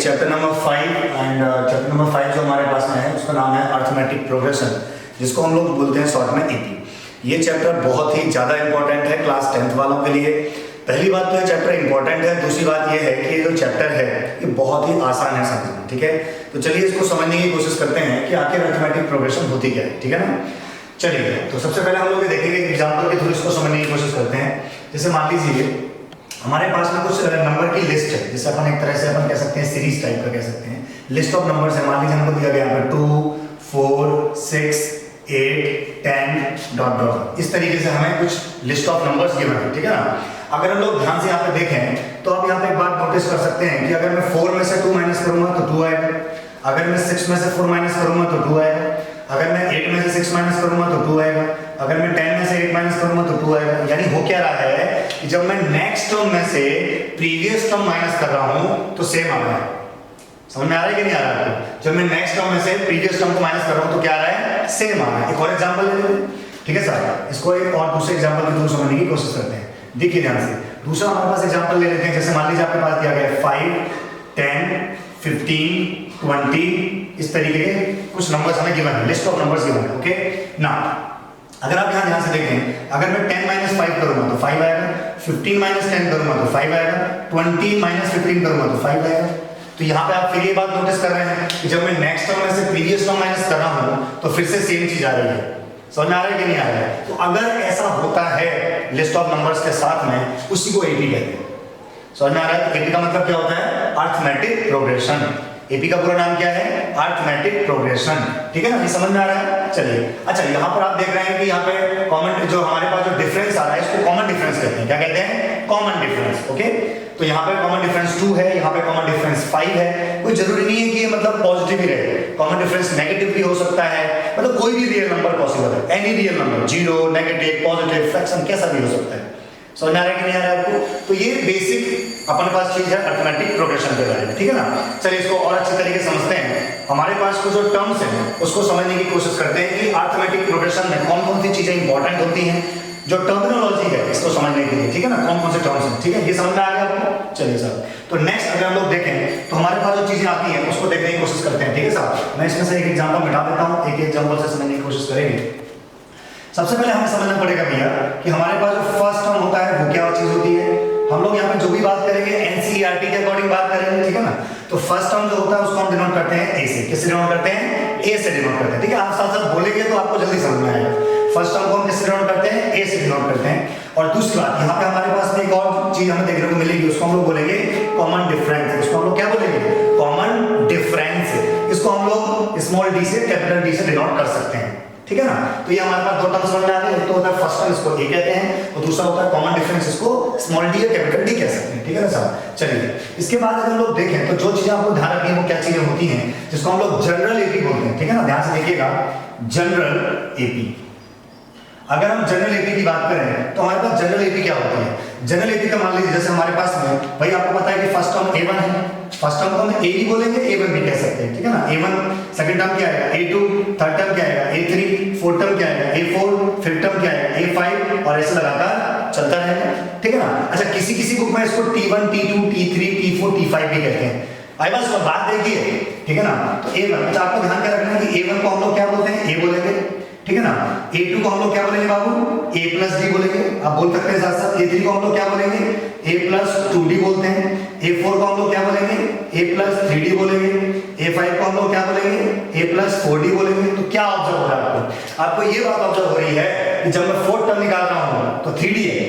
Chapter number 5 and chapter number 5 जो हमारे पास में है उसका नाम है अर्थमेटिक प्रोग्रेशन, जिसको हम लोग बोलते हैं शॉर्ट में एपी। ये चैप्टर बहुत ही ज़्यादा इंपॉर्टेंट है क्लास 10th वालों के लिए। पहली बात तो ये चैप्टर इंपॉर्टेंट है, दूसरी बात ये है कि ये जो चैप्टर है ये बहुत ही आसान है समझना, ठीक है। तो चलिए इसको समझने की कोशिश करते हैं कि आखिर अर्थमेटिक प्रोग्रेशन होती क्या है, ठीक है ना। चलिए तो सबसे पहले हम लोग ये देखेंगे एग्जाम्पल के थ्रू इसको समझने की कोशिश करते हैं। जैसे मान लीजिए हमारे पास में कुछ नंबर की लिस्ट है, जिसे अपन एक तरह से अपन कह सकते हैं सीरीज टाइप का कह सकते हैं। लिस्ट ऑफ नंबर्स है, मान लीजिए हमको दिया गया है 2 4 6 8 10 डॉट डॉट, इस तरीके से हमें कुछ लिस्ट ऑफ नंबर्स गिवन है, ठीक है ना। अगर हम लोग ध्यान से यहाँ पे देखें तो आप यहाँ पे एक बात नोटिस कर सकते हैं कि अगर मैं 4 में से 2 माइनस करूंगा तो 2 आएगा, अगर मैं 6 में से 4 माइनस करूंगा तो 2 आएगा, अगर मैं 8 में से 6 माइनस करूंगा तो 2 आएगा, अगर मैं 10 में से 8 माइनस करूंगा तो 2 आएगा। यानी हो क्या रहा है कि जब मैं नेक्स्ट टर्म में से प्रीवियस टर्म माइनस कर रहा हूं तो सेम आ रहा है। समझ में आ रहा है कि नहीं आ रहा है? जब मैं नेक्स्ट टर्म में से प्रीवियस टर्म को माइनस कर रहा हूं तो क्या आ रहा है? सेम आ रहा है। एक और एग्जांपल ले लेते हैं, ठीक है सर। इसको एक और दूसरे एग्जांपल के थ्रू समझने की कोशिश करते हैं। देखिए ध्यान से, दूसरा हमारे पास एग्जांपल ले लेते हैं। जैसे मान लीजिए आपके पास दिया गया है 5 10 15 20, इस तरीके के कुछ नंबर्स हमें गिवन है, लिस्ट ऑफ नंबर्स गिवन है, ओके ना। अगर आप यहाँ ध्यान से देखें, अगर मैं 10 माइनस 5 करूंगा तो 5 आएगा, 15 माइनस 10 करूंगा तो 5 आएगा, 20 माइनस 15 करूंगा तो 5 आएगा। तो यहाँ पे आप फिर ये बात नोटिस कर रहे हैं कि जब मैं नेक्स्ट टर्म में से प्रीवियस टर्म माइनस कर रहा हूँ तो फिर से सेम चीज आ रही है। समझ में आ रहा है कि नहीं आ रहा है? तो अगर ऐसा होता है लिस्ट ऑफ नंबर्स के साथ में, उसी को एपी कहते हैं। समझ में आ रहा है? एपी का मतलब क्या होता है? Arithmetic progression. एपी का पूरा नाम क्या है? अर्थमेटिक प्रोग्रेशन, ठीक है ना। ये समझ में आ रहा है? चलिए अच्छा, यहाँ पर आप देख रहे हैं कि यहाँ पे कॉमन जो हमारे पास जो डिफरेंस आ रहा है इसको कॉमन डिफरेंस कहते हैं। क्या कहते हैं? Common difference, okay. तो यहाँ पे कॉमन डिफरेंस 2 है, यहाँ पे कॉमन डिफरेंस 5 है। कोई जरूरी नहीं है कि ये मतलब पॉजिटिव ही रहे, कॉमन डिफरेंस नेगेटिव भी हो सकता है, मतलब कोई भी रियल नंबर पॉसिबल है। Any real number, 0 negative positive fraction कैसा भी हो सकता है। समझ में आ रहा है कि नहीं आ रहा है आपको? तो ये बेसिक अपने पास चीज है अर्थमेटिक प्रोग्रेशन के बारे में, ठीक है ना। चलिए इसको और अच्छे तरीके से समझते हैं। हमारे पास कुछ जो टर्म्स हैं उसको समझने की कोशिश करते हैं कि अर्थमेटिक प्रोग्रेशन में कौन कौन सी चीजें इंपॉर्टेंट होती हैं, जो टर्मिनोलॉजी है इसको समझने के लिए, ठीक है ना। कौन कौन से टर्म्स हैं, ठीक है, ये समझ में आ गया आपको? चलिए सर, तो नेक्स्ट अगर हम लोग देखें तो हमारे पास जो चीजें आती हैं उसको देखने की कोशिश करते हैं, ठीक है साहब। मैं इसमें से एक एग्जांपल मिटा देता हूँ, एक एग्जांपल से समझने की कोशिश करेंगे। सबसे पहले हमें समझना पड़ेगा भैया कि हमारे पास जो फर्स्ट टर्म होता है वो क्या चीज होती है। हम लोग यहाँ पे जो भी बात करेंगे एनसीईआरटी के अकॉर्डिंग बात करेंगे, ठीक है ना। तो फर्स्ट टर्म जो होता है उसको हम डिनोट करते हैं ए से। किससे डिनोट करते हैं? ए से डिनोट करते हैं, ठीक है। आप साथ साथ बोलेंगे तो आपको जल्दी समझ में आएगा। फर्स्ट टर्म को हम किससे डिनोट करते हैं? ए से डिनोट करते हैं। और दूसरी बात, यहाँ पे हमारे पास में एक और चीज हमें देखने को मिलेगी, उसको हम लोग बोलेंगे कॉमन डिफरेंस। इसको हम लोग क्या बोलेंगे? Common difference. इसको हम लोग स्मॉल डी से कैपिटल डी से डिनोट कर सकते हैं, ठीक है ना। तो ये हमारे पास दो टर्म्स समझ में आ गए। एक तो होता है फर्स्ट टर्म, इसको ए कहते हैं, और दूसरा होता है कॉमन डिफरेंस, इसको स्मॉल डी या कैपिटल डी कह सकते हैं, ठीक है ना साहब। चलिए इसके बाद अगर हम लोग देखें तो जो चीजें आपको ध्यान रखनी है वो क्या चीजें होती हैं, जिसको हम लोग जनरल एपी बोलते हैं, ठीक है ना। ध्यान से देखिएगा, जनरल एपी। अगर हम जनरल एपी की बात करें तो हमारे पास जनरल एपी क्या होती है? जनरल एपी का मान लीजिए जैसे हमारे पास में भाई आपको पता है कि फर्स्ट टर्म A1 है, फर्स्ट टर्म को हम A भी बोलेंगे A1 भी कह सकते हैं, ठीक है ना। A1 सेकंड टर्म क्या आएगा? A2 थर्ड टर्म क्या आएगा? A3 फोर्थ टर्म क्या आएगा? A4 फिफ्थ टर्म क्या आएगा? A5 और ऐसे लगातार चलता रहेगा, ठीक है ना। अच्छा, किसी किसी बुक में इसको T1 T2 T3 T4 T5 भी कहते हैं। आई बस बात देखिए, ठीक है ना। तो A1, अच्छा आपको ध्यान क्या रखना है कि A1 को हम लोग क्या बोलते हैं? A बोलेंगे, ठीक है ना। A2 को हम लोग क्या बोलेंगे बाबू? A प्लस डी बोलेंगे। आप बोल सकते हैं साथ साथ। A3 को हम लोग क्या बोलेंगे? A प्लस 2D बोलते हैं। A4 को हम लोग क्या बोलेंगे? A प्लस 3D बोलेंगे। A5 को हम लोग क्या बोलेंगे? A प्लस 4D बोलेंगे। तो क्या ऑब्जर्व हो रहा है आपको? आपको ये बात ऑब्जर्व हो रही है कि जब मैं फोर्थ टर्म निकाल रहा हूँ तो 3D है,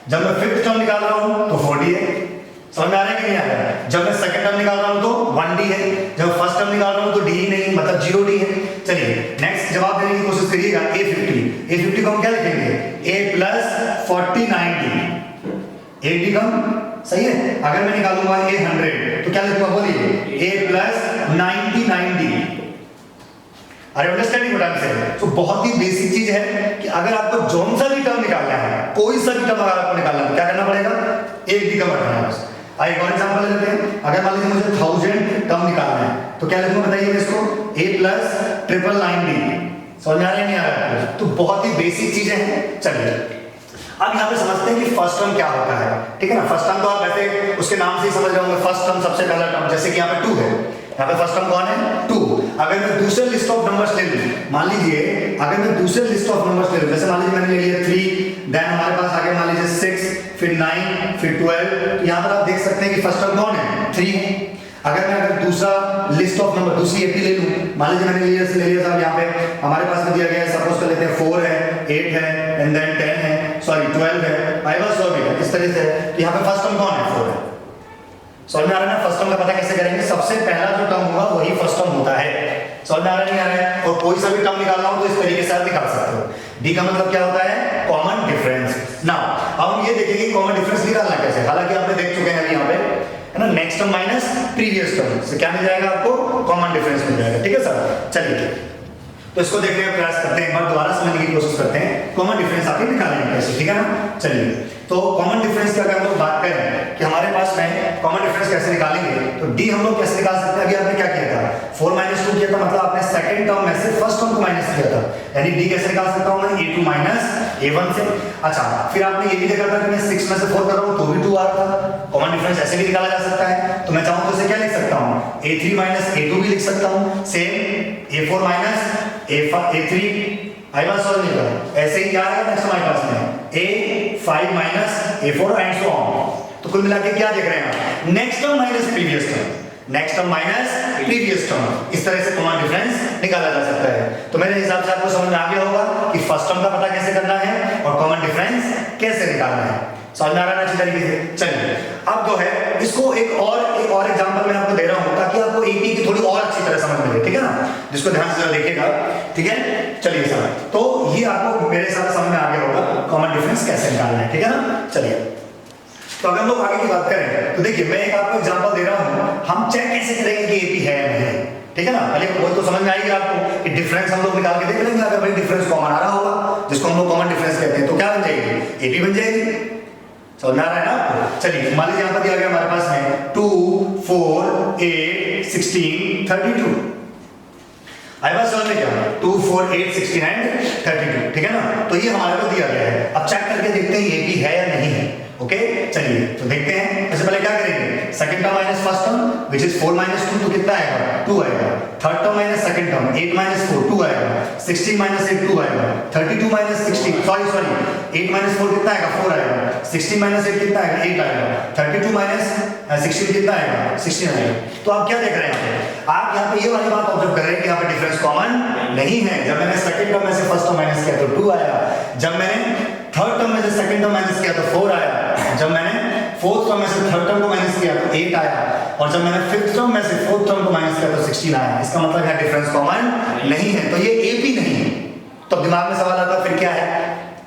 जब मैं फिफ्थ टर्म निकाल रहा हूँ तो 4D है। समझ में आ रहा है कि नहीं आ रहा है? जब मैं सेकंड टर्म निकाल रहा हूं तो 1D है, जब फर्स्ट टर्म निकाल रहा हूं तो D ही नहीं, मतलब 0D है। चलिए नेक्स्ट जवाब देने की कोशिश करिएगा। A50 को हम क्या लिखेंगे? A plus 49D। A का सही है। अगर मैं निकालूंगा A100 तो क्या लिखूंगा? बोलिए A प्लस 99D। अरे अंडरस्टैंडिंग बटन से तो बहुत ही बेसिक चीज है कि अगर आपको जौन सा भी टर्म निकालना है, कोई सा भी टर्म अगर आपको निकालना है तो क्या करना पड़ेगा? एक डी का रखना है बस। एक और एग्जांपल लेते हैं। अगर मान लीजिए मुझे 1000 टर्म निकालना है तो क्या लिखूंगा बताइए इसको? A plus 999D। समझ में आ रहा है नहीं आ रहा है? तो बहुत ही बेसिक चीजें हैं। चलिए अब यहाँ पे समझते हैं कि फर्स्ट टर्म क्या होता है, ठीक है ना। फर्स्ट टर्म तो आप वैसे उसके नाम से ही समझ रहे होंगे, फर्स्ट टर्म सबसे पहला टर्म, जैसे कि यहाँ पे 2 है, यहाँ पे फर्स्ट टर्म कौन है 2। अगर मैं दूसरे लिस्ट ऑफ नंबर्स ले लूं, मान लीजिए अगर मैं दूसरे लिस्ट ऑफ नंबर्स ले लूं, जैसे मान लीजिए मैंने ले लिया 3, देन हमारे पास आगे मान लीजिए 6, फिर 9, फिर 12, तो यहाँ पर आप देख सकते हैं कि फर्स्ट टर्म कौन है 3 है। अगर दूसरा लिस्ट ऑफ नंबर दूसरी एपी ले लूं, मान लीजिए मैंने ले लिया साहब, यहाँ पे हमारे पास में दिया गया है, सपोज कर लेते हैं 4 है, 8 है, एंड देन 10 है, सॉरी 12 है, आई वाज सॉरी, इस तरह से यहाँ पे फर्स्ट टर्म कौन है 4 है। समझ में आ रहा है ना। फर्स्ट टर्म का पता कैसे करेंगे, सबसे पहला जो टर्म होगा वही फर्स्ट टर्म होता है। समझ में आ रहा नहीं आ रहा है। और कोई सा भी टर्म निकालना हो तो इस तरीके से आप निकाल सकते हो। डी का मतलब क्या होता है, कॉमन डिफरेंस। नाउ अब हम ये देखेंगे कॉमन डिफरेंस निकालना कैसे, हालांकि आपने देख चुके हैं अभी यहाँ पे, है ना। Next term minus previous term से क्या मिल जाएगा आपको, कॉमन डिफरेंस मिल जाएगा, ठीक है सर। चलिए तो इसको देखने का प्रयास करते हैं, एक बार दोबारा समझने की कोशिश करते हैं कॉमन डिफरेंस आगे निकालेंगे कैसे, ठीक है ना। चलिए तो कॉमन डिफरेंस की अगर हम लोग बात करें कि हमारे पास में कॉमन डिफरेंस कैसे निकालेंगे, तो डी हम लोग कैसे निकाल सकते हैं। अभी आपने क्या किया था, 4 - 2 किया था, मतलब आपने सेकंड टर्म में से फर्स्ट टर्म को माइनस किया था, यानी डी कैसे निकाल सकता हूं मैं, a2 - a1 से। अच्छा, फिर आपने ये भी देखा था कि मैं 6 में से 4 कर रहा हूं तो भी 2 आ रहा था। कॉमन डिफरेंस ऐसे भी निकाला जा सकता है, तो मैं चाहूं तो इसे क्या लिख सकता हूं, a3 - a2 भी लिख सकता हूं, same a4 - a3, I was solve नहीं कर, ऐसे ही क्या आएगा नेक्स्ट हमारे पास में a5 - a4 and so on. तो कुल मिला के क्या देख रहे हैं आप, next term minus previous term, next term minus previous term, इस तरह से कॉमन डिफरेंस निकाला जा सकता है। तो मेरे हिसाब से आपको समझ में आ गया होगा कि फर्स्ट टर्म का पता कैसे करना है और कॉमन डिफरेंस कैसे निकालना है। समझ में आ रहा है अच्छी तरीके से। चलिए अब जो है इसको एक और एग्जांपल मैं आपको दे रहा हूं ताकि आपको एपी की थोड़ी और अच्छी तरह समझ मिले, ठीक है ना, जिसको ध्यान से देखिएगा, ठीक है। चलिए सर, तो ये आपको मेरे साथ समझ में आ गया होगा कॉमन डिफरेंस कैसे निकालना है, ठीक है ना। चलिए तो अगर हम लोग आगे की बात करें तो देखिए मैं एक आपको एग्जांपल दे रहा हूं, हम चेक कैसे करेंगे कि एपी है या नहीं, ठीक है ना। पहले वो तो समझ में आएगी आपको कि डिफरेंस हम लोग निकाल के देख लेंगे, अगर भाई डिफरेंस कॉमन आ रहा होगा जिसको हम लोग कॉमन डिफरेंस कहते हैं, तो क्या बन जाएगी, एपी बन जाएगी। समझ में आ रहा है ना आपको। चलिए मान लीजिए यहाँ पर दिया गया हमारे पास में 2, 4, 8, 16, 32। आई वाज समझ में क्या, 2, 4, 8, 16 एंड 32, ठीक है ना। तो ये हमारे को दिया गया है, अब चेक करके देखते हैं ये भी है या नहीं है। ओके चलिए तो देखते हैं। सबसे पहले क्या करेंगे, second term minus first term which is 4 - 2 तो कितना आएगा, 2 आएगा। Third term minus second term 8 - 4 2 आएगा। 16 - 8 2 आएगा। 32 - 16 सॉरी 8 - 4 कितना आएगा, 4 आएगा। 16 - 8 कितना आएगा, 8 आएगा। 32 - 16 कितना आएगा, 16 आएगा। तो आप क्या देख रहे हैं यहाँ पे, आप यहाँ पे ये वाली बात ऑब्जर्व कर रहे हैं कि यहाँ पे डिफरेंस कॉमन नहीं है। जब मैंने सेकंड टर्म में से फर्स्ट टर्म माइनस किया तो 2 आया, जब मैंने थर्ड टर्म में से सेकंड टर्म माइनस किया तो 4 आया, जब मैंने फोर्थ टर्म में से थर्ड टर्म को माइनस किया तो 8 आया, और जब मैंने फिफ्थ टर्म में से फोर्थ टर्म को माइनस किया तो 16 आया। इसका मतलब है डिफरेंस कॉमन नहीं है, तो ये एपी नहीं है। तो दिमाग में सवाल आता है फिर क्या है,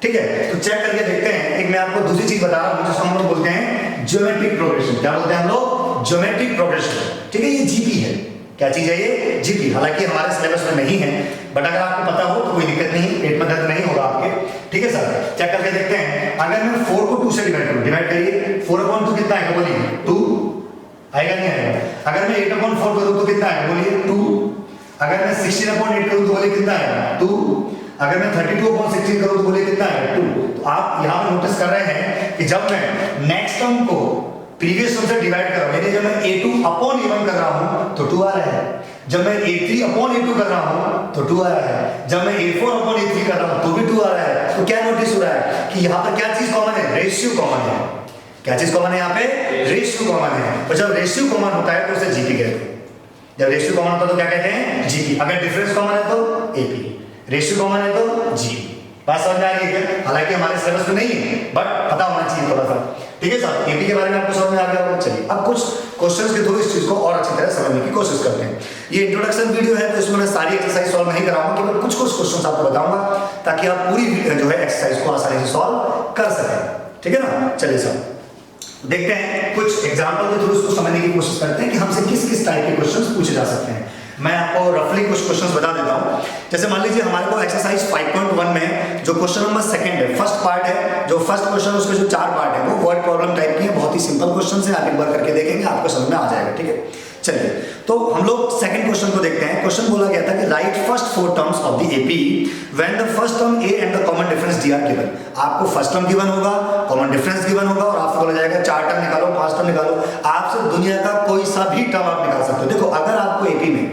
ठीक है। तो चेक करके देखते हैं। एक मैं आपको दूसरी चीज बता रहा हूं जिसको हम लोग बोलते हैं ज्योमेट्रिक प्रोग्रेशन। क्या बोलते हैं हम लोग, ज्योमेट्रिक प्रोग्रेशन, ठीक है। ये जीपी है, क्या चीज है ये, जीपी। हालांकि हमारे सिलेबस में नहीं है, बट अगर आपको पता हो तो कोई दिक्कत नहीं, पेट में दर्द नहीं होगा आपके, ठीक है सर। चेक करके देखते हैं। अगर मैं 4 को 2 से डिवाइड करूं, डिवाइड करिए, 4/2 कितना आएगा बोलिए, 2 आएगा नहीं आएगा। अगर मैं 8/4 करूं तो कितना आएगा बोलिए, 2। अगर मैं 16/8 करूं तो बोलिए कितना आएगा, 2। अगर मैं 32/16 करूं तो बोलिए कितना आएगा, 2। तो आप यहां पर नोटिस कर रहे हैं कि जब मैं नेक्स्ट टर्म को प्रीवियस टर्म से डिवाइड कर रहा हूं, यानी जब मैं a2/a1 कर रहा हूं तो 2 आ रहा है। जब मैं a3/a2 कर रहा हूं तो 2 आ रहा है। जब मैं a4/a3 कर रहा हूं तो भी 2 आ रहा है। तो क्या नोटिस हो रहा है कि यहाँ पर क्या चीज कॉमन है, रेशियो कॉमन है। क्या चीज कॉमन है यहाँ पे, रेशियो कॉमन है। और जब रेशियो कॉमन होता है तो उसे जीपी कहते हैं। जब रेशियो कॉमन होता है तो क्या कहते हैं, जीपी। अगर डिफरेंस कॉमन है तो एपी, रेशियो कॉमन है तो जीपी। बात समझ में आ रही है क्या? हालांकि हमारे सिलेबस में नहीं है, बट पता होना चाहिए थोड़ा सा, ठीक है सर। एपी के बारे में आपको समझ में आ गया होगा। चलिए अब कुछ क्वेश्चंस के थ्रू इस चीज को और अच्छी तरह समझने की कोशिश करते हैं। ये इंट्रोडक्शन वीडियो है तो इसमें मैं सारी एक्सरसाइज सॉल्व नहीं कराऊंगा, केवल कुछ क्वेश्चंस आपको बताऊंगा ताकि आप पूरी जो है एक्सरसाइज को आसानी से सॉल्व कर सकें, ठीक है ना। चलिए सर देखते हैं, कुछ एग्जाम्पल के थ्रू इसको समझने की कोशिश करते हैं कि हमसे किस किस टाइप के क्वेश्चंस पूछे जा सकते हैं। मैं आपको रफली कुछ क्वेश्चंस बता देता हूं। जैसे मान लीजिए हमारे को एक्सरसाइज 5.1 में जो क्वेश्चन नंबर 2 है, फर्स्ट पार्ट है, जो फर्स्ट क्वेश्चन है उसके जो 4 पार्ट है वो वर्ड प्रॉब्लम टाइप की है, बहुत ही सिंपल क्वेश्चन है। आप एक बार करके देखेंगे आपको समझ में आ जाएगा, ठीक है। चलिए, तो हम लोग सेकंड क्वेश्चन को देखते हैं। क्वेश्चन बोला गया था कि right first four terms of the AP when the first term A and the common difference D R given. आपको फर्स्ट टर्म गिवन होगा, कॉमन डिफरेंस गिवन होगा और आपसे बोला जाएगा 4 टर्म निकालो, 5 टर्म निकालो। आपसे दुनिया का कोई सा भी टर्म आप निकाल सकते हो। देखो, अगर आपको एपी में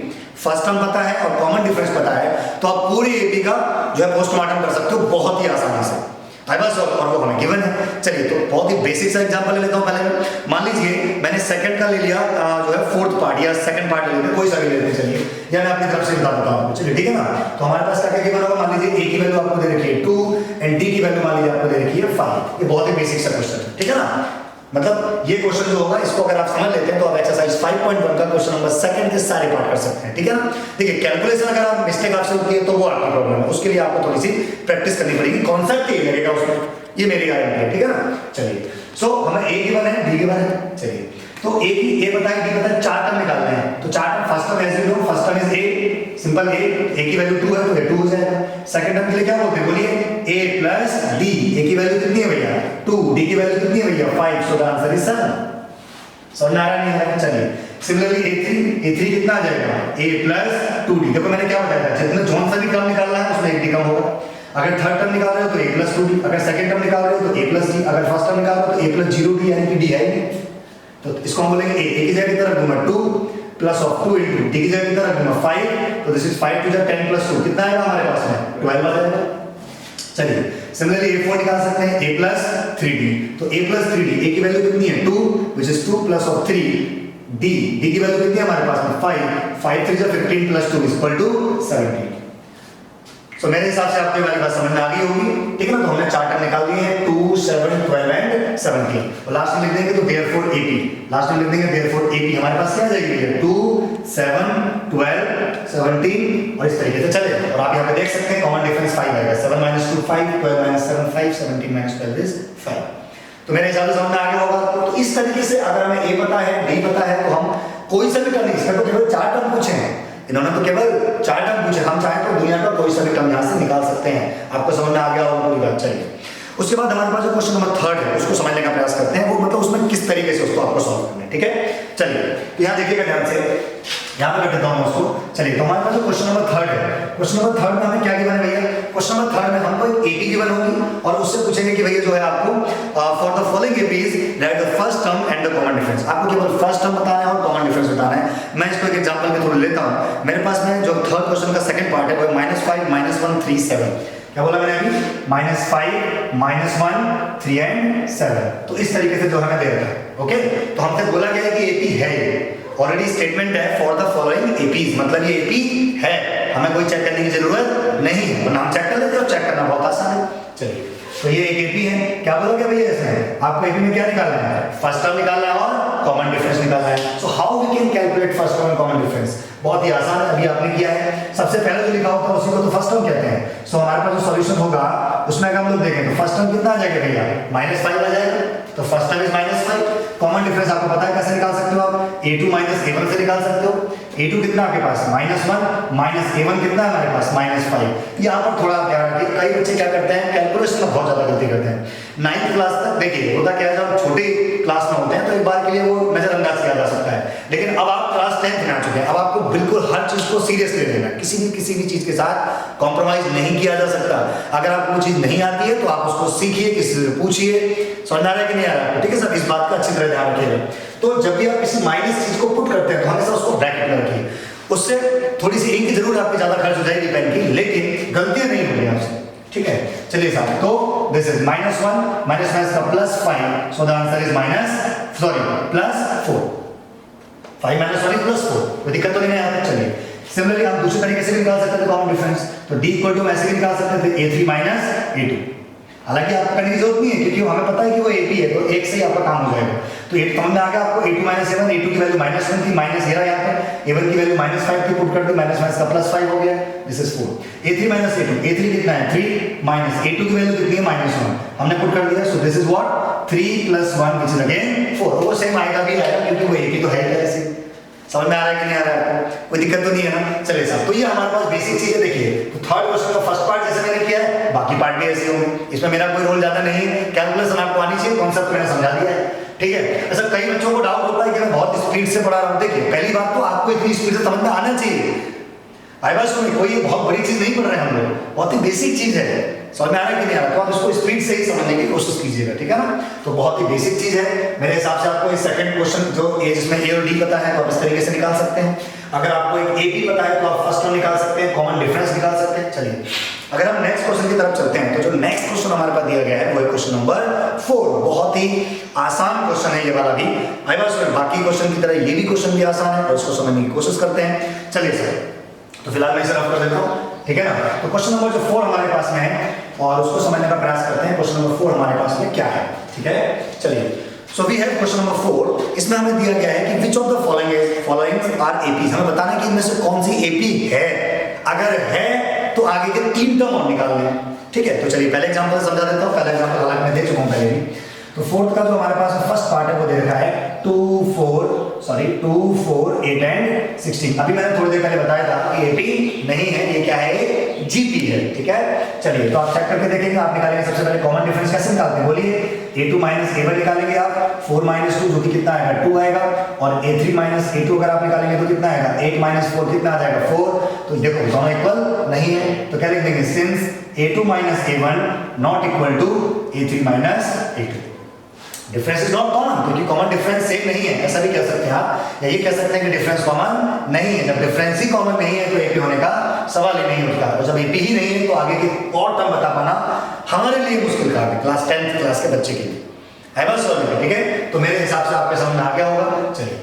फर्स्ट टर्म पता है और कॉमन डिफरेंस पता है तो आप पूरी एपी का जो है पोस्टमार्टम कर सकते हो बहुत ही आसानी से। बस और वो हमें गिवन है। चलिए, तो बहुत ही बेसिक सा एग्जांपल ले लेता हूँ। पहले मान लीजिए मैंने सेकंड का ले लिया, जो है फोर्थ पार्ट या सेकंड पार्ट ले लेते, कोई सा भी ले लेते। चलिए, या मैं अपनी तरफ से बता देता हूँ। चलिए, ठीक है ना। तो हमारे पास क्या गिवन होगा, मान लीजिए ए की वैल्यू आपको दे रखी है 2 एंड डी की वैल्यू मान लीजिए आपको दे रखी है 5। ये बहुत ही बेसिक सा क्वेश्चन है, ठीक है ना। मतलब ये क्वेश्चन जो होगा इसको अगर आप समझ लेते हैं तो आप एक्सरसाइज 5.1 का क्वेश्चन नंबर सेकंड के सारे पार्ट कर सकते हैं, ठीक है ना। देखिए, कैलकुलेशन अगर आप मिस्टेक आपसे होती है तो वो आपकी प्रॉब्लम है, उसके लिए आपको थोड़ी सी प्रैक्टिस करनी पड़ेगी। कॉन्सेप्ट ये लगेगा उसमें, ये मेरी गारंटी है, ठीक है ना। चलिए, सो हमें ए गिवन है, डी गिवन है। चलिए, तो ए की ए बताएं, डी बताएं, 4 टर्म निकालने हैं। तो 4 term, first term as you know, first term is A, simple A की वैल्यू 2 है तो ये 2 हो जाएगा। सेकंड टर्म के लिए क्या बोलते हैं, बोलिए a प्लस डी। ए की वैल्यू कितनी है भैया 2, डी की वैल्यू कितनी है भैया 5, सो द आंसर इज 7। समझ आ रहा नहीं है? चलिए, सिमिलरली a3 कितना आ जाएगा a प्लस 2d। देखो मैंने क्या बताया, जितना जोन सा भी टर्म निकालना है उसमें एक डी कम होगा। अगर थर्ड टर्म निकाल रहे हो तो a प्लस 2d, अगर सेकंड टर्म निकाल रहे हो तो a प्लस d, अगर फर्स्ट टर्म निकाल रहे हो तो a प्लस 0d, यानी कि d है ही। तो इसको हम बोलेंगे a की जगह कितना रख दूंगा 2 प्लस ऑफ 2 इनटू d की जगह कितना रख दूंगा 5, तो this is 5 to the 10 plus 2 कितना आएगा हमारे पास में 12 आ जाएगा। चलिए, सिमिलरली a4 निकाल सकते हैं a प्लस 3d। तो a प्लस 3d, a की वैल्यू कितनी है 2 which is 2 plus of 3 d, d की वैल्यू कितनी है हमारे पास में 5, 5 3 15 प्लस 2 इज इक्वल टू 17। तो मेरे हिसाब से आपको ये वाली बात समझ में आ गई होगी, ठीक है ना। तो हमने 4 टर्म निकाल दिए हैं 2 7 12 एंड 17 और लास्ट में लिख देंगे तो देयरफॉर AP, लास्ट में लिख देंगे देयरफॉर AP हमारे पास क्या आ जाएगी 2 7 12 17 और इस तरीके से चले। और आप यहाँ पे देख सकते हैं कॉमन डिफरेंस 5 आएगा, 7 - 2 5, 12 - 7 5, 17 - 12 इज 5। तो मेरे हिसाब से समझ में आ गया होगा। तो इस तरीके से अगर हमें A पता है, D पता है, तो हम कोई सा भी टर्म, इसमें तो केवल 4 टर्म पूछे हैं, इन्होंने तो केवल 4 टर्म पूछे, हम चाहें तो दुनिया का कोई सा भी टर्म यहाँ से निकाल सकते हैं। आपको समझ में आ गया होगा पूरी बात। चलिए, उसके बाद हमारे पास जो क्वेश्चन नंबर 3 है उसको समझने का प्रयास करते हैं, वो मतलब उसमें किस तरीके से उसको आपको सॉल्व करना है, ठीक है। चलिए, तो यहाँ देखिएगा ध्यान से, यहाँ पे कर देता हूँ मैं उसको। चलिए, तो हमारे पास जो क्वेश्चन नंबर 3 है, क्वेश्चन नंबर 3 में हमें क्या गिवन है भैया, क्वेश्चन नंबर 3 में हमको एक AP गिवन होगी और उससे पूछेंगे कि भैया जो है आपको for the following APs right the first term and the common difference. आपको केवल फर्स्ट टर्म बताना है और कॉमन डिफरेंस बताना है। मैं इसको एक एग्जांपल में थोड़ा लेता हूँ। मेरे पास में जो थर्ड क्वेश्चन का सेकंड पार्ट है वो -5 -1 3 7। क्या बोला मैंने अभी, -5 -1 3 एंड 7। तो इस तरीके से जो हमें दे रखा है, ओके। तो हमसे बोला गया है कि AP है, ऑलरेडी स्टेटमेंट है फॉर द फॉलोइंग APs, मतलब ये AP है, हमें कोई चेक करने की जरूरत नहीं है। नाम चेक कर लेते हो, चेक करना बहुत आसान है। चलिए, तो ये एक AP है। क्या बोला क्या भैया इसमें, आपको AP में क्या निकालना है, फर्स्ट टर्म निकालना है और कॉमन डिफरेंस निकालना है। So how we can calculate first term and common difference, बहुत ही आसान है, अभी आपने किया है। सबसे पहले जो लिखा होता है उसी को तो फर्स्ट टर्म कहते हैं। सो हमारे पास जो सॉल्यूशन होगा उसमें अगर हम लोग देखें तो फर्स्ट टर्म कितना आ जाएगा भैया -5 आ जाएगा, तो first term is -5। Common difference आपको पता है कैसे निकाल सकते हो आप, A2 - A1 से निकाल सकते हो। A2 कितना आपके पास -1 A1 कितना है हमारे पास -5। यहाँ पर थोड़ा ध्यान रखिए, कई बच्चे क्या करते हैं कैलकुलेशन में बहुत ज्यादा गलती करते हैं। 9th क्लास तक देखिए होता क्या है, जब छोटे क्लास में होते हैं तो एक बार के लिए वो नजरअंदाज किया जा सकता है, लेकिन अब आप क्लास 10th में आ चुके हैं, अब आपको बिल्कुल हर चीज को सीरियसली लेना है। किसी भी चीज के साथ कॉम्प्रोमाइज नहीं किया जा सकता। अगर आपको चीज नहीं आती है तो आप उसको सीखिए, किसी से पूछिए। समझ आ रहा है कि नहीं आ रहा है, ठीक है सर, इस बात का अच्छी तरह ध्यान रखिएगा। तो जब भी आप किसी माइनस चीज को पुट करते हैं तो हमेशा उसको ब्रैकेट में रखिए, उससे थोड़ी सी इंक जरूर आपकी ज्यादा खर्च हो जाएगी पेन की, लेकिन गलतियां नहीं होगी आपसे, ठीक है। चलिए साहब, तो दिस इज -1 माइनस का +5, सो द आंसर इज +4। 5 - 1 + 4, कोई दिक्कत तो नहीं है। चलिए, सिमिलरली आप दूसरे तरीके से भी निकाल सकते थे कॉमन डिफरेंस, तो D = ऐसे भी निकाल सकते थे A3 - A2। हालांकि आपको करने की जरूरत नहीं है क्योंकि हमें पता है कि वो AP है, तो एक से ही आपका काम हो जाएगा। तो एक समझ में आ गया आपको, A2 - A1, A2 की वैल्यू -1 थी, माइनस ये रहा यहाँ पर, A1 की वैल्यू -5 थी, पुट कर दो, माइनस का +5 हो गया, this is 4। A3 - A2, A3 कितना है 3 माइनस A2 की वैल्यू कितनी है -1, हमने पुट कर दिया, so this is what 3 + 1 which is again 4। वो सेम आएगा भी आएगा क्योंकि वो AP तो है ही ऐसे। समझ में आ रहा है कि नहीं आ रहा है आपको, कोई दिक्कत तो नहीं है ना। चलिए साहब, तो ये हमारे पास बेसिक चीजें देखिए। तो थर्ड क्वेश्चन का फर्स्ट पार्ट जैसे मैंने किया है, बाकी पार्ट भी ऐसे होंगे, इसमें मेरा कोई रोल ज्यादा नहीं है। कैलकुलेशन आपको आनी चाहिए, कॉन्सेप्ट मैंने समझा दिया है, ठीक है। ऐसा कई बच्चों को डाउट होता है कि मैं बहुत स्पीड से पढ़ा रहा हूँ। देखिए पहली बात तो आपको इतनी स्पीड से समझ में आना चाहिए। आई बात सुनिए, कोई बहुत बड़ी चीज नहीं पढ़ रहे हैं हम लोग, बहुत ही बेसिक चीज है। समझ में आ रहा है कि नहीं आ रहा, तो आप इसको स्पीड से ही समझने की कोशिश कीजिएगा, ठीक है ना। तो बहुत ही बेसिक चीज है मेरे हिसाब से। आपको सेकंड क्वेश्चन जो जिसमें ए और डी पता है तो आप इस तरीके से निकाल सकते हैं। अगर आपको एक ए बी पता है तो आप फर्स्ट वन निकाल सकते हैं, कॉमन डिफरेंस निकाल सकते हैं। चलिए अगर हम नेक्स्ट क्वेश्चन की तरफ चलते हैं तो जो नेक्स्ट क्वेश्चन हमारे पास दिया गया है वो है क्वेश्चन नंबर 4। बहुत ही आसान क्वेश्चन है ये वाला भी। आई बात सुनिए, बाकी क्वेश्चन की तरह ये भी क्वेश्चन भी आसान है और इसको समझने की कोशिश करते हैं। चलिए सर, तो फिलहाल मैं इसे रफ कर देता हूँ, ठीक है ना। तो क्वेश्चन नंबर जो 4 हमारे पास में है और उसको समझने का प्रयास करते हैं। क्वेश्चन नंबर 4 हमारे पास में क्या है, ठीक है। चलिए, so we have question number 4। इसमें हमें दिया गया है कि which of the following are AP. हमें बताना है कि इनमें से कौन सी एपी है। अगर है तो आगे के 3 टर्म और निकालने हैं, ठीक है। तो चलिए पहले एग्जांपल समझा देता हूँ। पहला एग्जांपल हालांकि मैं दे चुका हूँ पहले भी। तो फोर्थ का जो हमारे पास फर्स्ट पार्ट है वो दे रखा है 2, 4, 8 एंड 16। अभी मैंने थोड़ी देर पहले बताया था कि एपी नहीं है, ये क्या है, जीपी है, ठीक है। चलिए तो आप चेक करके देखेंगे। आप निकालेंगे सबसे पहले कॉमन डिफरेंस कैसे निकालते हैं, बोलिए। a2 माइनस a1 निकालेंगे आप, 4 माइनस 2 जो कि कितना आएगा 2 आएगा, और a3 माइनस a2 अगर आप निकालेंगे तो कितना आएगा 8 माइनस 4 कितना आ जाएगा 4। तो देखो दोनों इक्वल नहीं है, तो क्या लिख देंगे, since a2 minus a1 not equal to a3 minus a2। Difference is not common, क्योंकि कॉमन डिफरेंस सेम नहीं है, ऐसा भी कह सकते हैं आप, या ये कह सकते हैं कि डिफरेंस कॉमन नहीं है। जब डिफरेंस ही कॉमन नहीं है तो एपी होने का सवाल ही नहीं उठता, और जब एपी ही नहीं है तो आगे के और टर्म बता पाना हमारे लिए मुश्किल काम है, क्लास 10th क्लास के बच्चे के लिए। है बस, ठीक है। तो मेरे हिसाब से आपके समझ में आ गया होगा। चलिए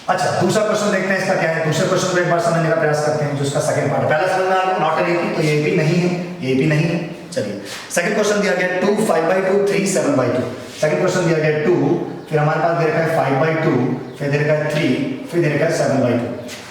अच्छा, दूसरा क्वेश्चन देखते हैं इसका क्या है। दूसरे क्वेश्चन को एक बार समझने का प्रयास करते हैं, जो इसका सेकंड पार्ट है। पहला समझ में आ गया, नॉट एन एपी, तो ये एपी नहीं है, ये एपी नहीं है। चलिए सेकंड क्वेश्चन दिया गया 2, 5/2, 3, 7/2। सेकंड क्वेश्चन दिया गया 2, फिर हमारे पास दे रखा है 5/2, फिर दे रखा है 3, फिर दे रखा है 7/2।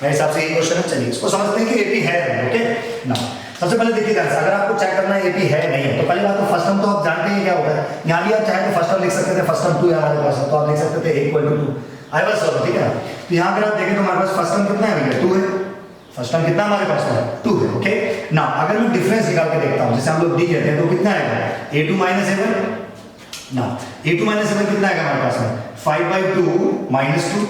मेरे हिसाब से ये क्वेश्चन है। चलिए इसको समझते हैं कि एपी है, ओके ना। सबसे पहले देखिए ध्यान से, अगर आपको चेक करना है एपी है नहीं है, तो पहली बात तो फर्स्ट टर्म तो आप जानते हैं क्या होता है। यहाँ भी आप चाहे तो फर्स्ट टर्म लिख सकते थे, फर्स्ट टर्म 2 हमारे पास है, तो आप लिख सकते थे a=2। आई बस सॉल्व, ठीक है। तो यहाँ अगर आप देखें तो हमारे पास फर्स्ट टर्म कितना है भैया, 2 है। फर्स्ट टर्म कितना हमारे पास है, 2 है, ओके ना। अगर मैं डिफरेंस निकाल के देखता हूँ, जैसे हम लोग डी कहते हैं, तो कितना आएगा a2 माइनस a1 ना। a2 माइनस a1 कितना आएगा हमारे पास में 5/2 माइनस 2।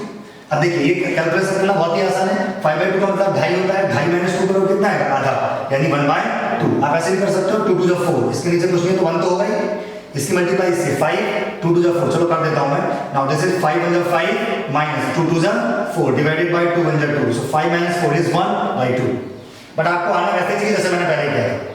अब देखिए ये कैलकुलेशन करना बहुत ही आसान है। 5/2 का मतलब 2.5 होता है, 2.5 माइनस 2 करो कितना आएगा, आधा, यानी 1/2। आप ऐसे भी कर सकते हो, 2 to the 4, इसके नीचे कुछ नहीं तो 1 तो होगा ही, इसकी मल्टीप्लाई इससे 5, 2 to the 4, चलो कर देता हूं मैं। Now this is 5 1 5 minus 2 to the 4 divided by 2 1 2, so 5 minus 4 is 1/2। But आपको आना वैसे चाहिए जैसे मैंने पहले किया था।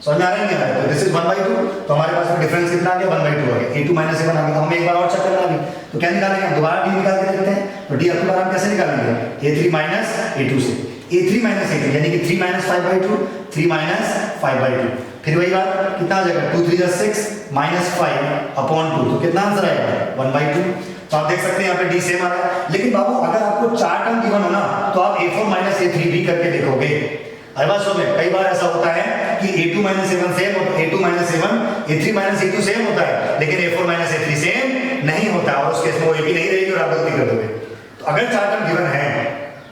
समझ में आ रहा है नहीं आ रहा है, तो दिस इज 1/2। तो हमारे पास में डिफरेंस कितना आ गया, 1/2 आ गया। a2 माइनस a1 आ गया। हम एक बार और चेक करना है, तो क्या निकालेंगे, हम दोबारा d निकाल के देखते हैं। तो d आपके बार हम कैसे निकालेंगे, a3 माइनस a2 से। a3 माइनस a2 यानी कि 3 माइनस 5/2, 3 माइनस 5/2। फिर वही बात, कितना आ जाएगा 2 3 6 माइनस 5/2, तो कितना आंसर आएगा 1/2। तो आप देख सकते हैं यहाँ पे डी सेम आ रहा है। लेकिन बाबू अगर आपको 4 टर्म गिवन हो ना, तो आप a4 माइनस a3 भी करके देखोगे। कई बार ऐसा होता है कि a2 माइनस a1 सेम होता है, a2 minus a1, a3 minus a2 same होता है, लेकिन a4 माइनस a3 सेम नहीं होता, और उस केस में वो a भी नहीं रहेगी और आप गलती कर दोगे। तो अगर 4 टर्म गिवन है,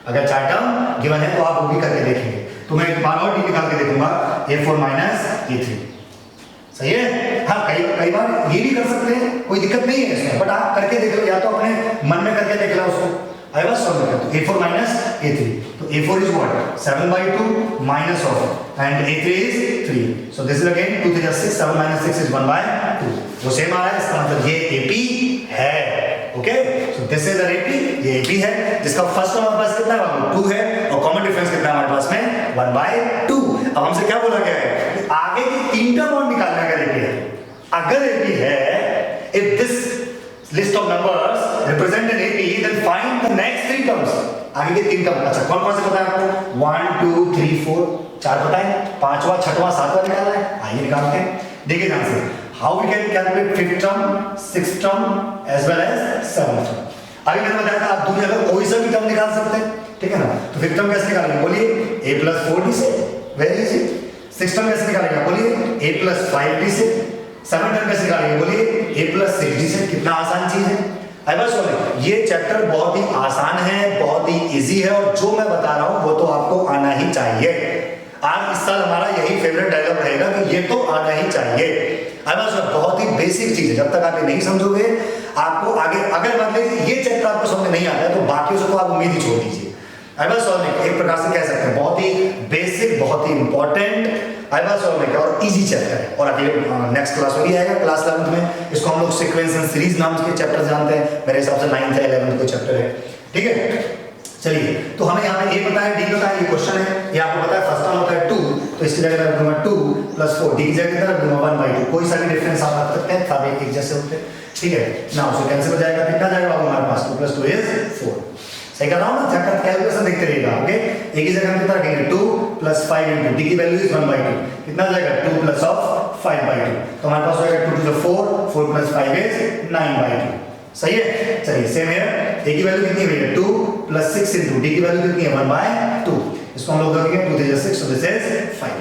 अगर 4 टर्म गिवन है तो आप वो भी करके देखेंगे। तो मैं एक बार और डी निकाल के देखूंगा, a4 माइनस a3, सही है। हाँ कई बार ये भी कर सकते हैं, कोई दिक्कत नहीं है इसमें, बट आप करके देख लो, या तो अपने मन में करके देख लो उसको। I was solving it. तो a4 minus a3. तो a4 is what? 7/2 minus of, and a3 is 3. So this is again 2 3 6, 7 minus 6 is 1/2. वो सेम आ रहा है, इसका मतलब ये AP है, okay? So this is an AP, ये AP है, जिसका फर्स्ट टर्म हमारे पास कितना है, 2 है, और कॉमन डिफरेंस कितना है हमारे पास में 1/2। अब हमसे क्या बोला गया है कि आगे की 3 टर्म और निकालने का AP है। अगर AP है, if this list of numbers represent an AP, then find the next 3 terms. आगे के 3 टर्म, अच्छा कौन कौन से पता है आपको, 1 2 3 4, 4 पता है, 5वां 6वां 7वां निकालना है, आइए निकालते हैं। देखिए ध्यान से, how we can calculate 5th term, 6th term as well as 7th term. अभी मैंने बताया था आप दूसरी जगह कोई सा भी टर्म निकाल सकते हैं, ठीक है ना। तो 5th टर्म कैसे निकालेंगे, बोलिए a + 4d से, वेरी इजी। 6th टर्म कैसे निकालेंगे, बोलिए a + 5d से। 7th टर्म कैसे निकालेंगे, बोलिए a + 6d से। कितना आसान चीज है। आई बस ये चैप्टर बहुत ही आसान है, बहुत ही इजी है, और जो मैं बता रहा हूं वो तो आपको आना ही चाहिए। आज इस साल हमारा यही फेवरेट डायलॉग रहेगा कि ये तो आना ही चाहिए। आई बस बहुत ही बेसिक चीज है, जब तक आप ये नहीं समझोगे आपको आगे, अगर मान लीजिए ये चैप्टर आपको समझ में नहीं आता है तो बाकी से तो आप उम्मीद ही छोड़ दीजिए। आई बस एक प्रकार से कह सकते हैं बहुत ही बेसिक, बहुत ही इंपॉर्टेंट और इजी चैप्टर है। और अगले नेक्स्ट क्लास में भी आएगा, क्लास 11th में। इसको हम लोग सीक्वेंस एंड सीरीज नाम के चैप्टर जानते हैं, मेरे हिसाब से 9th या 11th का चैप्टर है, ठीक है। चलिए, तो हमें यहाँ पे ए पता है, डी पता है, ये क्वेश्चन है, ये आपको पता है फर्स्ट टर्म होता है 2, तो इसकी जगह रख दूंगा 2 + 4, डी की जगह कितना रख दूंगा 1/2। कोई सा भी डिफरेंस आप रख सकते हैं, सब एक जैसे होते हैं, ठीक है ना। उसको कैंसिल हो जाएगा, कितना जाएगा हमारे पास 2 + 2 = 4। सही कर रहा हूँ ना, चैप्टर कैलकुलेशन देखते रहिएगा, ओके। एक ही जगह हम कितना रखेंगे 2 + 5 × डी की वैल्यू इज 1/2, कितना जाएगा 2 + 5/2, तो हमारे पास हो जाएगा 2 × 4, 4 + 5 = 9/2। सही है। चलिए सेम है, ए की वैल्यू कितनी है 2 + 6 × डी की वैल्यू कितनी है 1/2, इसको हम लोग करेंगे 2 × 6, so this is 5।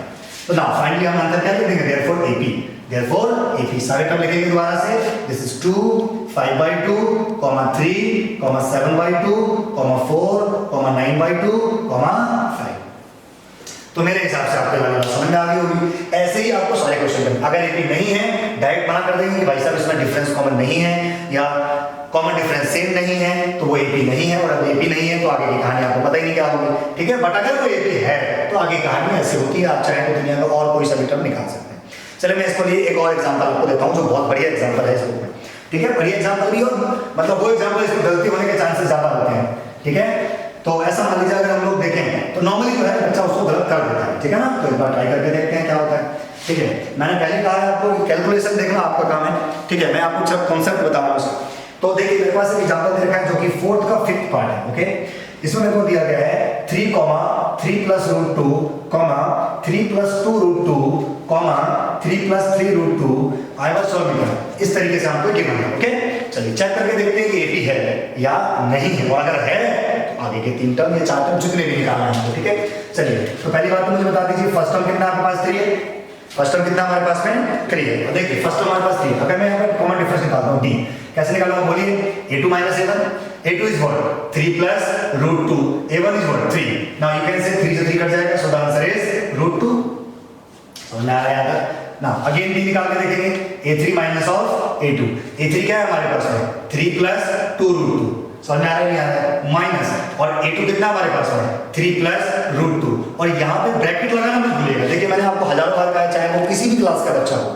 तो नाउ फाइनली हम आंसर क्या लिखेंगे, therefore AP सारे टर्म लिखेंगे दोबारा से, दिस इज 2 5/2, 3, 7/2, 4, 9/2, 5। तो मेरे हिसाब से आपके वाली बात समझ में आ गई होगी। ऐसे ही आपको सारे क्वेश्चन करने, अगर एपी नहीं है डायरेक्ट मना कर देंगे कि भाई साहब इसमें डिफरेंस कॉमन नहीं है या कॉमन डिफरेंस सेम नहीं है तो वो एपी नहीं है, और अगर एपी नहीं है तो आगे की कहानी आपको पता ही नहीं क्या होगी, ठीक है। बट अगर वो एपी है तो आगे कहानी ऐसी होती है, आप चाहे तो दुनिया का और कोई सा भी टर्म निकाल सकते हैं। चलिए मैं इसको लिए एक और एग्जाम्पल आपको देता हूँ जो बहुत बढ़िया एग्जाम्पल है इसमें, ठीक है। बढ़िया एग्जाम्पल भी और मतलब वो एग्जाम्पल इसमें गलती होने के चांसेस ज्यादा होते हैं, ठीक है। तो ऐसा मान लीजिए अगर हम लोग देखें तो नॉर्मली जो है बच्चा उसको गलत कर देता है, ठीक है ना। तो एक बार ट्राई करके देखते हैं क्या होता है, ठीक है। मैंने पहले कहा है आपको कि कैलकुलेशन देखना आपका काम है, ठीक है। मैं आपको सिर्फ कॉन्सेप्ट बता रहा हूँ। तो देखिए मेरे पास एक एग्जांपल दे रखा है जो कि 4th का 5th पार्ट है, ओके। इसमें मेरे को दिया गया है 3, 3 + √2, 3 + 2 √2, 3 + 3 √2, आई वाज सॉल्विंग। इस तरीके से हमको गिवन है, ओके। चलिए चेक करके देखते हैं कि एपी है या नहीं है, और अगर है तो आगे के 3 टर्म या 4 टर्म जितने भी निकालना है हमको, ठीक है। चलिए तो पहली बात तो मुझे बता दीजिए फर्स्ट टर्म कितना आपके पास 3 है, फर्स्ट टर्म कितना हमारे पास में 3 है। देखिए फर्स्ट टर्म हमारे पास 3, अगर मैं यहाँ पर कॉमन डिफरेंस निकालता हूँ डी, कैसे निकालूंगा बोलिए, a2 - a1, a2 is what 3 + √2, a1 is what 3। now you can say 3 से 3 कट जाएगा, so the answer is √2। समझ में आ रहा है? now again d निकाल के देखेंगे, a3 - a2, a3 क्या है हमारे पास में 3 + 2 √2, समझ में आ रहा है नहीं आ रहा है, माइनस, और a2 कितना हमारे पास में 3 + √2, और यहाँ पे ब्रैकेट लगाना मत भूलिएगा। देखिए मैंने आपको हजारों बार कहा, चाहे वो किसी भी क्लास का बच्चा हो,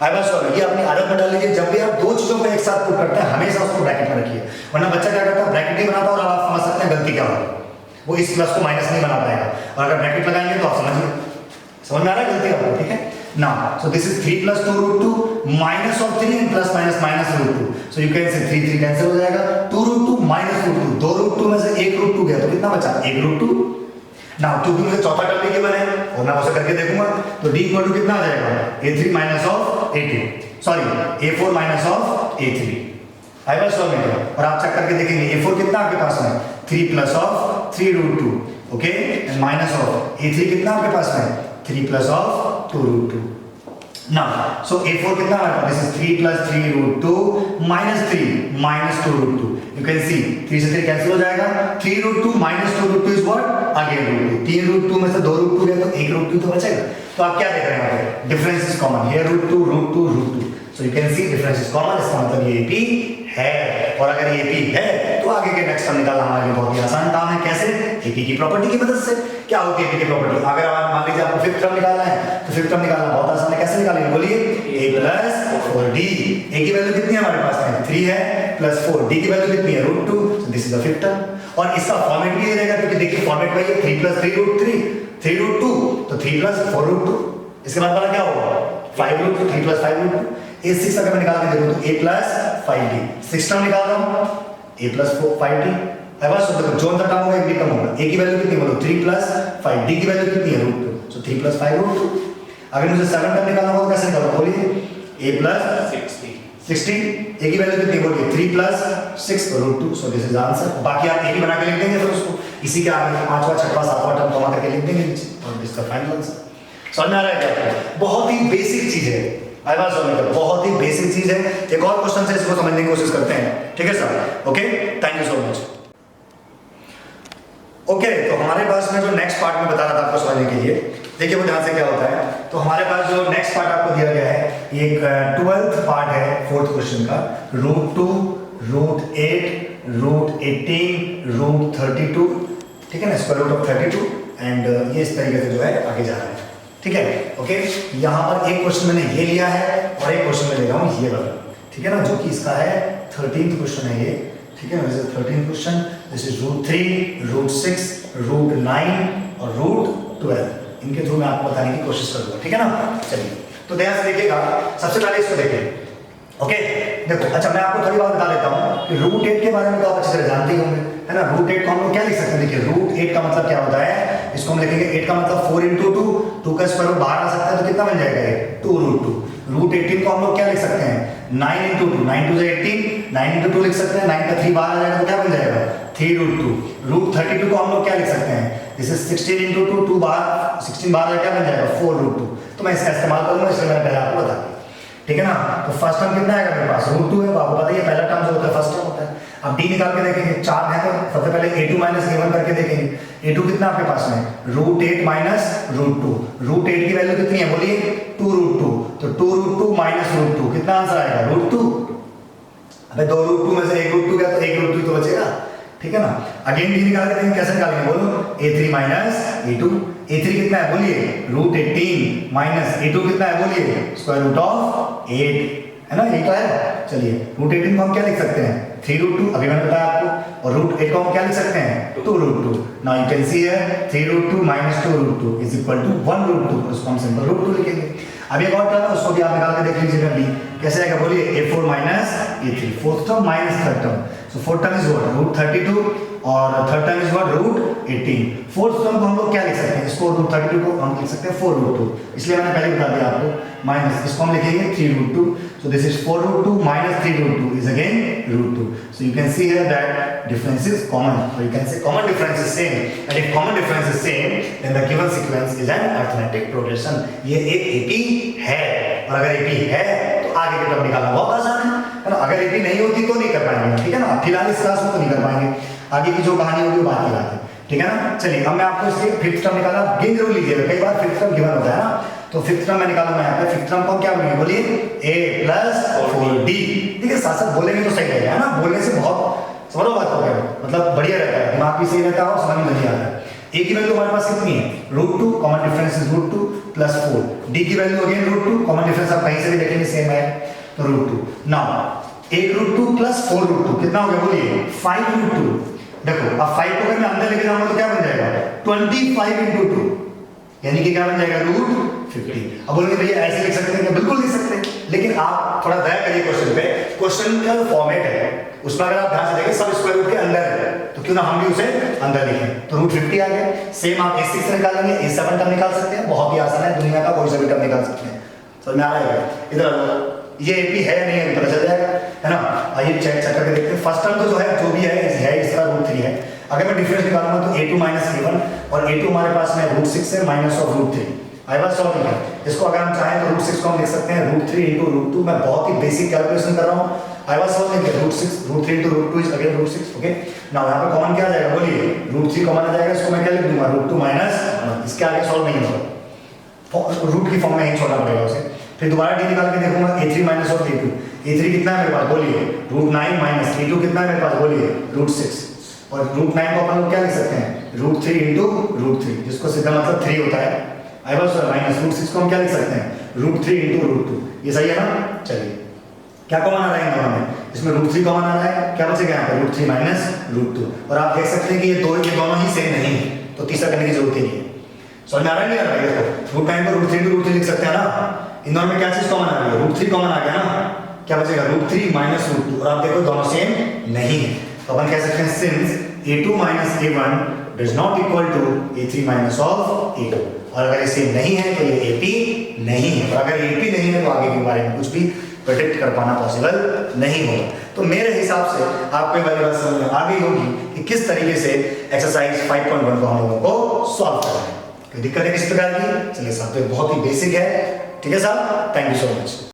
आई वाज सॉरी, ये अपनी आदत में डाल लीजिए, जब भी आप दो चीजों को एक साथ पुट करते हैं हमेशा उसको ब्रैकेट में रखिए, वरना बच्चा क्या करता है ब्रैकेट नहीं बनाता, और अब आप समझ सकते हैं गलती क्या होगी, वो इस प्लस को माइनस नहीं बना पाएगा, और अगर ब्रैकेट लगाएंगे तो आप समझिए, समझ में आ रहा है गलती आपको, ठीक है ना। So this is 3 + 2 √2 minus of 3 and plus minus minus √2, so you can say 3 cancel हो जाएगा, 2 √2 माइनस √2, 2 √2 में से 1 √2 गया तो कितना बचा 1 √2। ना क्योंकि मुझे चौथा टर्म लिखे बने और मैं उसे करके देखूंगा, तो d = कितना आ जाएगा a3 - a2, sorry a4 - a3, I was solving. और आप चेक करके देखेंगे a4 कितना आपके पास में 3 + 3 √2, okay, and minus of a3 कितना आपके पास में 3 + 2 √2। now so a4 कितना है, this is 3 + 3 √2 - 3 - 2 √2, you can see 3 से 3 कैंसिल हो जाएगा, 3 √2 - 2 √2 is what again √2, 3 √2 में से 2 √2 गया तो 1 √2 तो बचेगा। तो आप क्या देख रहे हैं यहाँ पे difference is common, here √2 √2 √2, so you can see difference is common, इसका मतलब ये AP है, और अगर ये AP है तो आगे के नेक्स्ट टर्म निकालना हमारे लिए बहुत ही आसान काम है। कैसे? AP की प्रॉपर्टी की मदद से। क्या होती है AP की प्रॉपर्टी? अगर आप मान लीजिए आपको 5th टर्म निकालना है तो 5th टर्म निकालना बहुत आसान है, कैसे निकालेंगे बोलिए, a + 4d, a की वैल्यू कितनी है हमारे पास में 3 है, प्लस 4, d की वैल्यू कितनी है √2, so this is the 5th term. और इसका फॉर्मेट भी ये रहेगा क्योंकि देखिए फॉर्मेट वही है, 3 + 3 √3, 3 √2 तो 3 + 4 √2, इसके बाद वाला क्या होगा 5 √2, 3 + 5 √2, a6 अगर मैं निकाल के देखूं तो a + 5d, 6 टर्म निकाल रहा हूं a + 5d, I was so जो अंदर टर्म होगा एक भी कम होगा, a की वैल्यू कितनी बोलो 3 + 5, d की वैल्यू कितनी है √2, सो 3 + 5 √2। अगर मुझे 7 टर्म निकालना होगा तो कैसे निकालूं बोलिए, a + 16, a की वैल्यू कितनी बोलिए 3 + 6 √2, सो दिस इज आंसर। बाकी आप a बना के लिख देंगे, फिर उसको इसी के आगे 5वां 6वां 7वां टर्म कमा करके लिख देंगे नीचे, और दिस का फाइनल आंसर। समझ में आ रहा है क्या? बहुत ही बेसिक चीज है, आई वाज सॉल्विंग, बहुत ही बेसिक चीज है। एक और क्वेश्चन से इसको समझने की कोशिश करते हैं, ठीक है sir, okay, thank you so much. Okay, तो हमारे पास में जो नेक्स्ट पार्ट में बता रहा था आपको समझने के लिए, देखिए वो ध्यान से क्या होता है, तो हमारे पास जो नेक्स्ट पार्ट आपको दिया गया है, ये एक 12th पार्ट है 4th क्वेश्चन का, √2, √8, √18, √32, ठीक है ना, स्क्वायर रूट ऑफ 32, एंड ये इस तरीके से जो है आगे जा रहा है, ठीक है। ओके, यहाँ पर एक क्वेश्चन मैंने ये लिया है और एक क्वेश्चन मैं ले रहा हूँ ये वाला, ठीक है ना, जो कि इसका है 13th क्वेश्चन है ये, ठीक है ना, this is 13th question, this is √3, √6, √9 और √12। इनके थ्रू मैं आपको बताने की कोशिश करूंगा, ठीक है ना। चलिए तो ध्यान से देखिएगा, सबसे पहले इसको देखिए। ओके, देखो, अच्छा मैं आपको थोड़ी बात बता देता हूँ कि √8 के बारे में तो आप अच्छी तरह जानते ही होंगे, है ना। √8 को हम लोग क्या लिख सकते हैं, देखिए √8 का मतलब क्या होता है, इसको हम लिखेंगे 8 का मतलब 4 × 2, 2 का स्क्वायर रूट बाहर आ सकता है तो कितना बन जाएगा ये 2√2। √18 को हम लोग क्या लिख सकते हैं 9 × 2, 9 2 18, 9 × 2 लिख सकते हैं, 9 का 3 बाहर आ जाएगा तो क्या बन जाएगा 3√2। √32 को हम लोग क्या लिख सकते हैं, दिस इज 16 × 2, 2 बाहर 16 बाहर क्या बन जाएगा 4√2। तो मैं इसका इस्तेमाल करूंगा, इसलिए मैंने पहले आपको बता दिया, ठीक है ना। तो फर्स्ट टर्म कितना आएगा मेरे पास √2 है, आपको पता ही है पहला टर्म जो होता है फर्स्ट टर्म होता है। अब d निकाल के देखेंगे, 4 है तो सबसे पहले a2 - a1 करके देखेंगे। a2 कितना आपके पास में √8 - √2, √8 की वैल्यू कितनी है बोलिए 2√2, तो 2√2 - √2 कितना आंसर आएगा √2। अबे 2 √2 में से 1 √2 गया तो 1 √2 तो बचेगा, ठीक है ना। अगेन d निकाल के देखेंगे, कैसे निकालेंगे बोलो, a3 - a2, a3 कितना है बोलिए √18 - a2 कितना है बोलिए स्क्वायर रूट ऑफ 8, है ना, यही तो है। चलिए √18 को हम क्या लिख सकते हैं 3√2, अभी मैंने बताया आपको, और √8 को हम क्या लिख सकते हैं 2√2। Now you can see here 3√2 - 2√2 is equal to 1√2, उसको हम सिंपल √2 लिखेंगे। अब एक और टर्म है उसको भी आप निकाल के देख लीजिएगा, b कैसे आएगा बोलिए a4 - a3, fourth term minus third term, so fourth term is what √32 और third term is what √18। Fourth term को हम लोग क्या लिख सकते हैं, इसको √32 को हम लिख सकते हैं 4√2, इसलिए मैंने पहले बता दिया आपको, माइनस इसको हम लिखेंगे 3√2, so this is 4√2 - 3√2 is again √2, so you can see here that difference is common, or you can say common difference is same, and if common difference is same then the given sequence is an arithmetic progression। ये एक AP है, और अगर AP है तो आगे की term निकालना बहुत आसान है ना। अगर AP नहीं होती तो नहीं कर पाएंगे, ठीक है ना, फिलहाल इस क्लास में तो नहीं कर पाएंगे, आगे की जो कहानी होगी वो बात की बात है, ठीक है ना। चलिए अब मैं आपको इसके फिफ्थ टर्म निकालना, गिन जरूर लीजिएगा, कई बार फिफ्थ टर्म गिवन होता है ना, तो फिफ्थ टर्म मैं निकालूंगा यहाँ पे। फिफ्थ टर्म को क्या बोलेंगे बोलिए a + 4d, ठीक है, साथ साथ बोलेंगे तो सही रहेगा, है ना, बोलने से बहुत समझो बात हो गया, मतलब बढ़िया रहता है, दिमाग भी सही रहता है और समझ में नहीं आता है। a की वैल्यू हमारे पास कितनी है √2, कॉमन डिफरेंस इज √2 + 4, d की वैल्यू अगेन √2, कॉमन डिफरेंस आप कहीं से भी देखेंगे सेम है, तो √2। नाउ 1√2 + 4√2 कितना हो गया बोलिए 5√2। देखो अब 5 को अगर मैं अंदर लेके जाऊंगा तो क्या बन जाएगा 25 × 2, यानी कि क्या बन जाएगा √50। अब बोलेंगे भैया ऐसे लिख सकते हैं क्या, बिल्कुल लिख सकते हैं, लेकिन आप थोड़ा दया करिए क्वेश्चन पे, क्वेश्चन का फॉर्मेट है उसमें अगर आप ध्यान से देखें सब स्क्वायर रूट के अंदर है, तो क्यों ना हम भी उसे अंदर लिखें, तो √50 आ गया। सेम आप a6 निकालेंगे, a7 टर्म निकाल सकते हैं, बहुत ही आसान है, दुनिया का कोई सा भी टर्म निकाल सकते हैं, समझ में आ रहा है। इधर ये AP है नहीं है पता चल जाएगा, है ना। आइए चेक करके देखते हैं। फर्स्ट टर्म तो जो है जो भी है इसका √3 है। अगर मैं डिफरेंस निकालूंगा तो a2 - a1, और a2 हमारे पास में √6 है -√3। आई बात सॉल्व है, इसको अगर हम चाहें तो √6 को हम लिख सकते हैं √3 × √2, मैं बहुत ही बेसिक कैलकुलेशन कर रहा हूँ। आई बात सॉल्व नहीं √3 × √2 इज अगेन √6, ओके। नाउ यहाँ पे कॉमन क्या आ जाएगा बोलिए √3 कॉमन आ जाएगा, इसको मैं क्या लिख दूंगा √2 - इसके आगे सॉल्व नहीं होगा, रूट की फॉर्म में ही छोड़ना पड़ेगा उसे। फिर दोबारा d निकाल के देखूंगा a3 - a2, a3 कितना है मेरे पास बोलिए √9 - a2 कितना है मेरे पास बोलिए √6, और √9 को अपन लोग क्या लिख सकते हैं √3 × √3, जिसको सीधा मतलब 3 होता है। आई बस माइनस √6 को हम क्या लिख सकते हैं √3 × √2, ये सही है ना। चलिए क्या कॉमन आ रहा है इन दोनों में, इसमें √3 कॉमन आ रहा है, क्या बचेगा यहाँ पर √3 - √2, और आप देख सकते हैं कि ये दोनों ही सेम नहीं है, तो तीसरा करने की जरूरत ही नहीं है। समझ में आ रहा है नहीं आ रहा है, √9 को √3 × √3 लिख सकते हैं ना। इन दोनों में क्या चीज कॉमन आ रही है √3 कॉमन आ गया ना, क्या बचेगा √3 - √2, और आप देखो दोनों सेम नहीं है, तो अपन कह सकते हैं since a2 - a1 does not equal to a3 - a2, और अगर ये सेम नहीं है तो ये AP नहीं है, और अगर AP नहीं है तो आगे के बारे में कुछ भी प्रेडिक्ट कर पाना पॉसिबल नहीं होगा। तो मेरे हिसाब से आपको वाली बात समझ में आ गई होगी कि किस तरीके से एक्सरसाइज 5.1 को हम लोगों को सॉल्व करना है। कोई दिक्कत है किस प्रकार की, चलिए साहब तो बहुत ही बेसिक है, ठीक है साहब, थैंक यू सो मच।